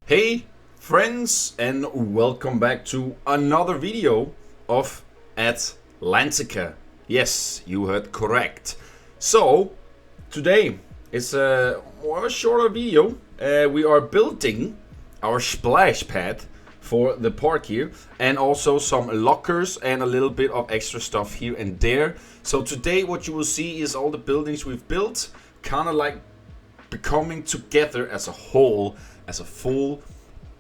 Hey friends, and welcome back to another video of Atlantica. Yes, you heard correct. So today is a more shorter video. We are building our splash pad for the park here, and also some lockers and a little bit of extra stuff here and there. So today what you will see is all the buildings we've built kind of like becoming together as a whole, as a full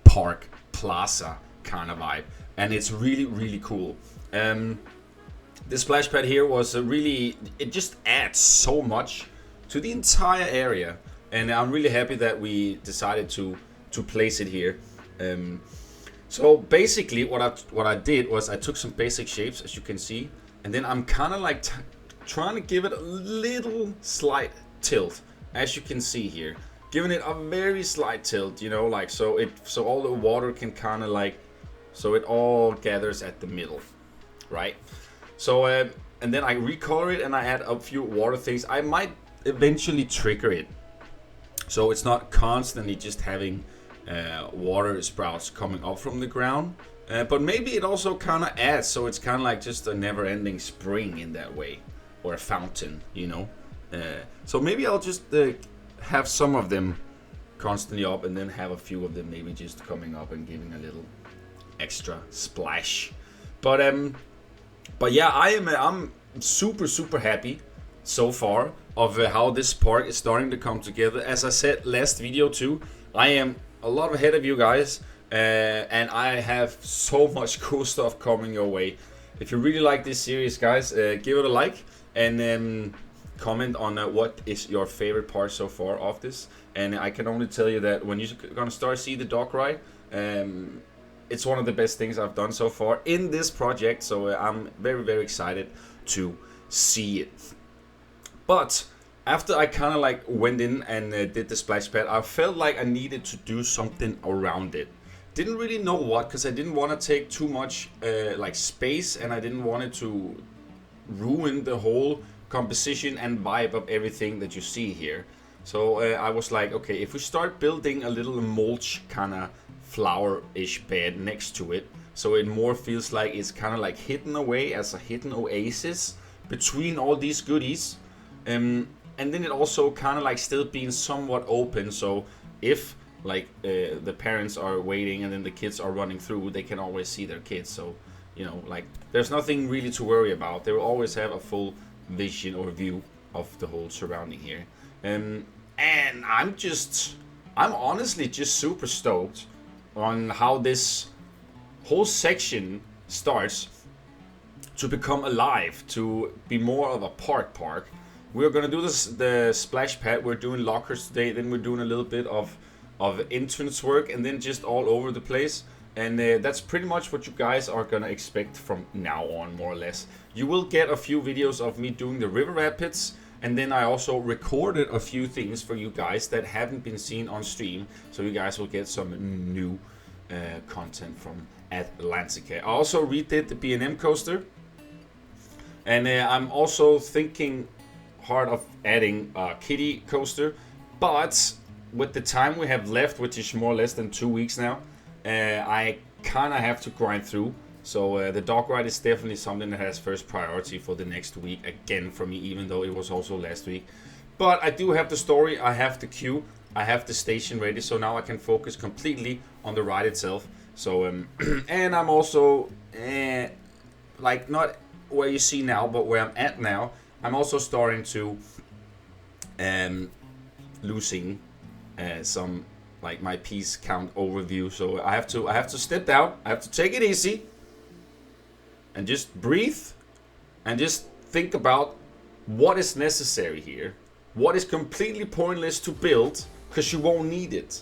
park plaza kind of vibe, and it's really cool. This splash pad here was it just adds so much to the entire area, and I'm really happy that we decided to place it here. So basically what I did was I took some basic shapes, as you can see, and then I'm kind of like trying to give it a little slight tilt, as you can see here, giving it a very slight tilt, you know, like so all the water can kind of like, so it all gathers at the middle, right? So and then I recolor it and I add a few water things. I might eventually trigger it, so it's not constantly just having water sprouts coming up from the ground, but maybe it also kind of adds, so it's kind of like just a never-ending spring in that way, or a fountain, you know. So maybe I'll just have some of them constantly up, and then have a few of them maybe just coming up and giving a little extra splash. But yeah, I'm super happy so far of how this park is starting to come together. As I said last video too, I am a lot ahead of you guys, and I have so much cool stuff coming your way. If you really like this series, guys, give it a like, and comment on what is your favorite part so far of this. And I can only tell you that when you're gonna start see the dog ride, it's one of the best things I've done so far in this project. So I'm very excited to see it. But after I kind of like went in and did the splash pad, I felt like I needed to do something around it. Didn't really know what, because I didn't want to take too much like space, and I didn't want it to ruin the whole composition and vibe of everything that you see here. So I was like, okay, if we start building a little mulch kind of flower-ish bed next to it, so it more feels like it's kind of like hidden away as a hidden oasis between all these goodies, and then it also kind of like still being somewhat open, so if like the parents are waiting and then the kids are running through, they can always see their kids. So, you know, like there's nothing really to worry about. They will always have a full vision or view of the whole surrounding here. And I'm honestly just super stoked on how this whole section starts to become alive, to be more of a park. We're gonna do the splash pad, we're doing lockers today, then we're doing a little bit of entrance work, and then just all over the place. And that's pretty much what you guys are gonna expect from now on, more or less. You will get a few videos of me doing the river rapids, and then I also recorded a few things for you guys that haven't been seen on stream, so you guys will get some new content from Atlantica. I also redid the B&M coaster, and I'm also thinking hard of adding a kiddie coaster, but with the time we have left, which is more or less than 2 weeks now, I kind of have to grind through. So the dog ride is definitely something that has first priority for the next week again for me, even though it was also last week. But I do have the story, I have the queue, I have the station ready, so now I can focus completely on the ride itself. So and I'm also like not where you see now, but where I'm at now, I'm also starting to losing some like my piece count overview. So I have to step down, I have to take it easy and just breathe and just think about what is necessary here, what is completely pointless to build, because you won't need it.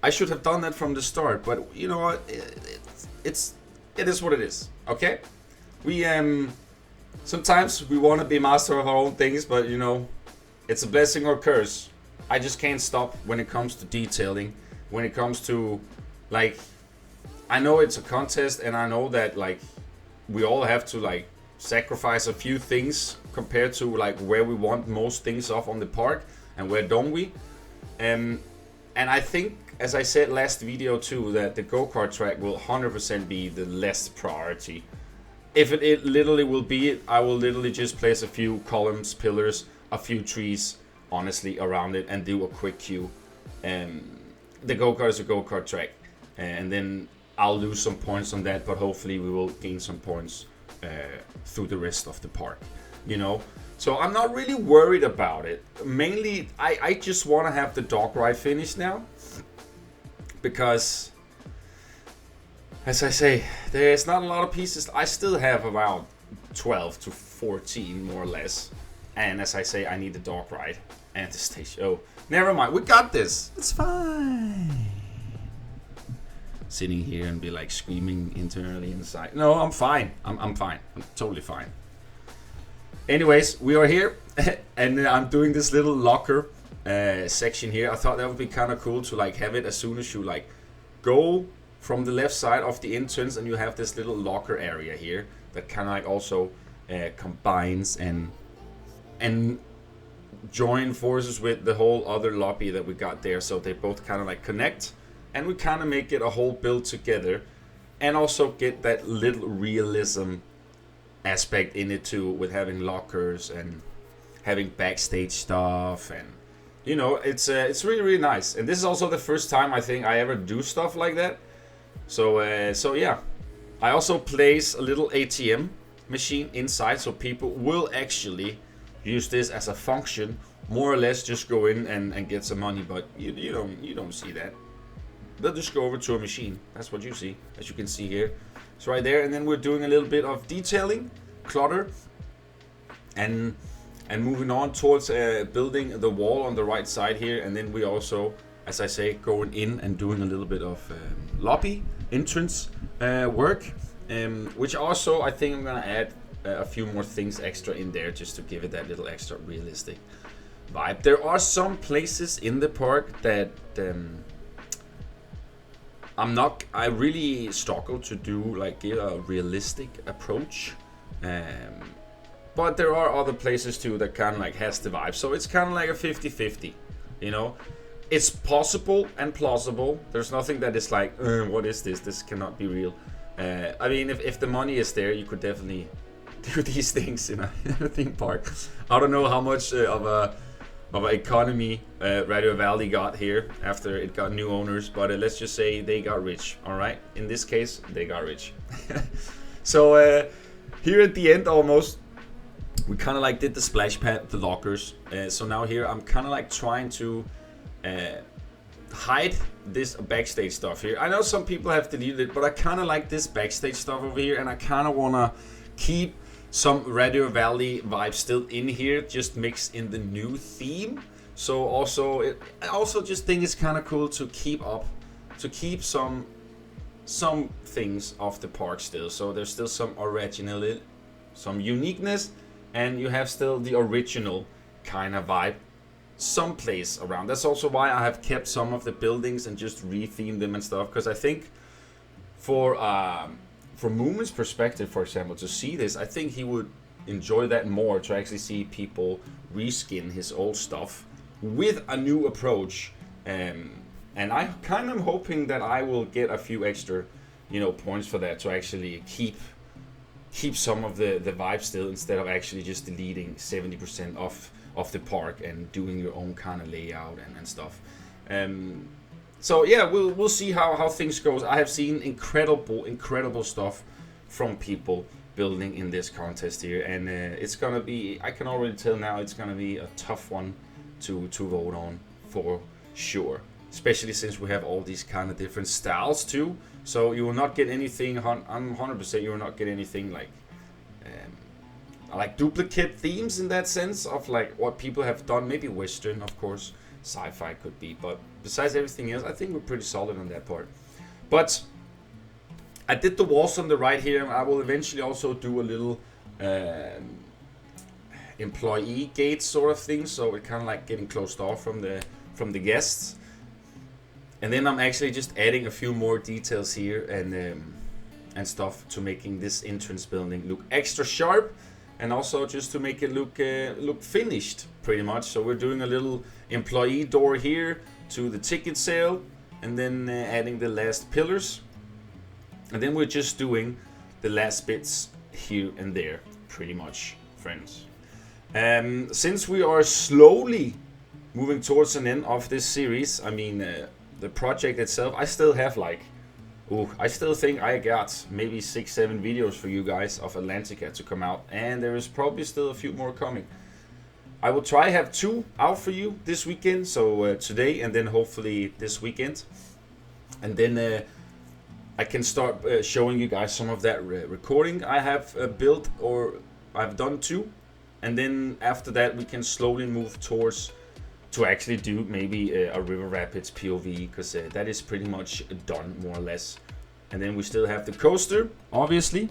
I should have done that from the start, but you know what, it is what it is. Okay, we sometimes we want to be master of our own things, but you know, it's a blessing or curse. I just can't stop when it comes to detailing, when it comes to, like, I know it's a contest, and I know that like we all have to like sacrifice a few things compared to like where we want most things off on the park and where don't we. And I think as I said last video too, that the go-kart track will 100% be the less priority. If it literally will be it, I will literally just place a few columns, pillars, a few trees, honestly, around it and do a quick queue. The go-kart is a go-kart track, and then I'll lose some points on that, but hopefully we will gain some points through the rest of the park, you know. So I'm not really worried about it. Mainly, I just want to have the dog ride finished now, because, as I say, there's not a lot of pieces. I still have around 12 to 14 more or less, and as I say, I need the dog ride and the station. Oh, never mind, we got this. It's fine. Sitting here and be like screaming internally inside. No, I'm fine. I'm fine. I'm totally fine. Anyways, we are here, and I'm doing this little locker section here. I thought that would be kind of cool to like have it as soon as you like go from the left side of the entrance, and you have this little locker area here that kind of like also combines and join forces with the whole other lobby that we got there. So they both kind of like connect, and we kind of make it a whole build together, and also get that little realism aspect in it too, with having lockers and having backstage stuff, and you know, it's really nice. And this is also the first time I think I ever do stuff like that. So yeah, I also place a little ATM machine inside, so people will actually use this as a function, more or less just go in and get some money. But you don't see that. They'll just go over to a machine. That's what you see, as you can see here. It's right there, and then we're doing a little bit of detailing, clutter, and moving on towards building the wall on the right side here. And then we also, as I say, going in and doing a little bit of lobby entrance work, which also I think I'm gonna add a few more things extra in there, just to give it that little extra realistic vibe. There are some places in the park that I really struggle to do like a realistic approach, but there are other places too that kind of like has the vibe. So it's kind of like a 50-50, you know. It's possible and plausible. There's nothing that is like, what is this? This cannot be real. I mean, if the money is there, you could definitely do these things in a theme park. I don't know how much of an economy Radio Valley got here after it got new owners, but let's just say they got rich. All right, in this case, they got rich. So here at the end, almost, we kind of like did the splash pad, the lockers. So now here, I'm kind of like trying to hide this backstage stuff here. I know some people have deleted it, but I kind of like this backstage stuff over here, and I kind of want to keep some Radio Valley vibes still in here, just mixed in the new theme. So I also just think it's kind of cool to keep some things of the park still. So there's still some originality, some uniqueness, and you have still the original kind of vibe someplace around. That's also why I have kept some of the buildings and just rethemed them and stuff, because I think from Movement's perspective, for example, to see this, I think he would enjoy that more, to actually see people reskin his old stuff with a new approach. And I kind of hoping that I will get a few extra, points for that, to actually keep some of the vibe still, instead of actually just deleting 70% of the park and doing your own kind of layout and stuff. So yeah, we'll see how things goes. I have seen incredible stuff from people building in this contest here, and it's gonna be, I can already tell now, it's gonna be a tough one to vote on for sure, especially since we have all these kind of different styles too. So you will not get anything, I'm 100% you will not get anything like duplicate themes in that sense of like what people have done. Maybe Western, of course, sci-fi could be, but besides everything else, I think we're pretty solid on that part. But I did the walls on the right here, and I will eventually also do a little employee gate sort of thing, so we're kind of like getting closed off from the guests. And then I'm actually just adding a few more details here and stuff to making this entrance building look extra sharp, and also just to make it look finished pretty much. So we're doing a little employee door here to the ticket sale, and then adding the last pillars, and then we're just doing the last bits here and there, pretty much, friends. Since we are slowly moving towards an end of this series, I mean, the project itself, I still have like, I still think I got maybe 6-7 videos for you guys of Atlantica to come out, and there is probably still a few more coming. I will try have 2 out for you this weekend, so today and then hopefully this weekend, and then I can start showing you guys some of that recording I have built, or I've done 2, and then after that we can slowly move towards to actually do maybe a River Rapids POV, because that is pretty much done more or less. And then we still have the coaster, obviously,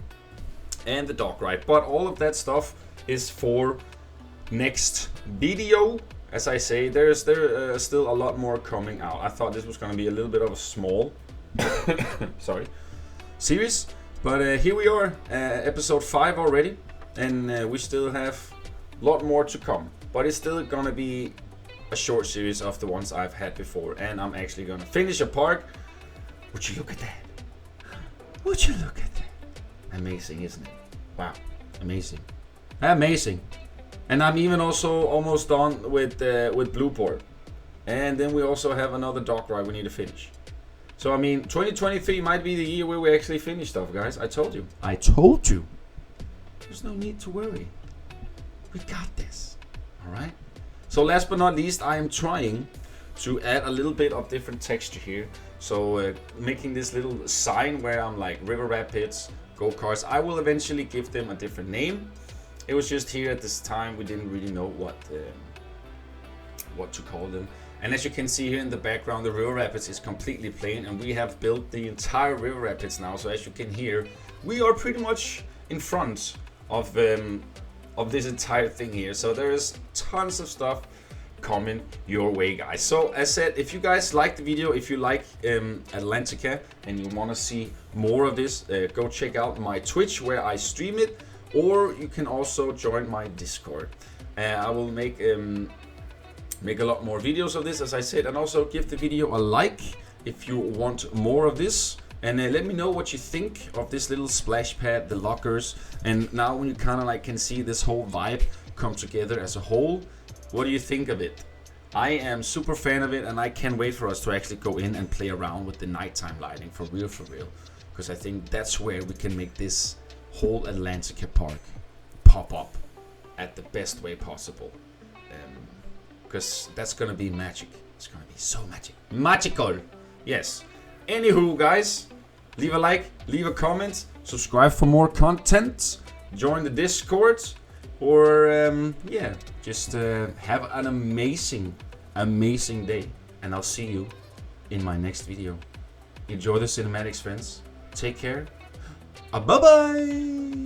and the dog ride, but all of that stuff is for next video. As I say, there's still a lot more coming out. I thought this was going to be a little bit of a small sorry, series, but here we are, episode 5 already, and we still have a lot more to come, but it's still gonna be a short series of the ones I've had before, and I'm actually gonna finish a park. Would you look at that? Would you look at that? Amazing, isn't it? Wow, amazing, amazing. And I'm even also almost done with Blueport, and then we also have another dog ride we need to finish. So I mean, 2023 might be the year where we actually finish stuff, guys. I told you. I told you. There's no need to worry. We got this. All right. So last but not least, I am trying to add a little bit of different texture here. So making this little sign where I'm like River Rapids, go-karts. I will eventually give them a different name. It was just here at this time we didn't really know what to call them. And as you can see here in the background, the River Rapids is completely plain, and we have built the entire River Rapids now. So as you can hear, we are pretty much in front of this entire thing here. So there is tons of stuff coming your way, guys. So as said, if you guys like the video, if you like Atlantica and you want to see more of this, go check out my Twitch where I stream it, or you can also join my Discord. I will make a lot more videos of this, as I said, and also give the video a like if you want more of this. And let me know what you think of this little splash pad, the lockers, and now when you kind of like can see this whole vibe come together as a whole, what do you think of it? I am super fan of it, and I can't wait for us to actually go in and play around with the nighttime lighting for real, because I think that's where we can make this whole Atlantica park pop up at the best way possible. Because that's gonna be magic. It's gonna be so magical. Yes. Anywho, guys, leave a like, leave a comment, subscribe for more content, join the Discord, or yeah, just have an amazing day, and I'll see you in my next video. Enjoy the cinematics, friends. Take care. Bye bye.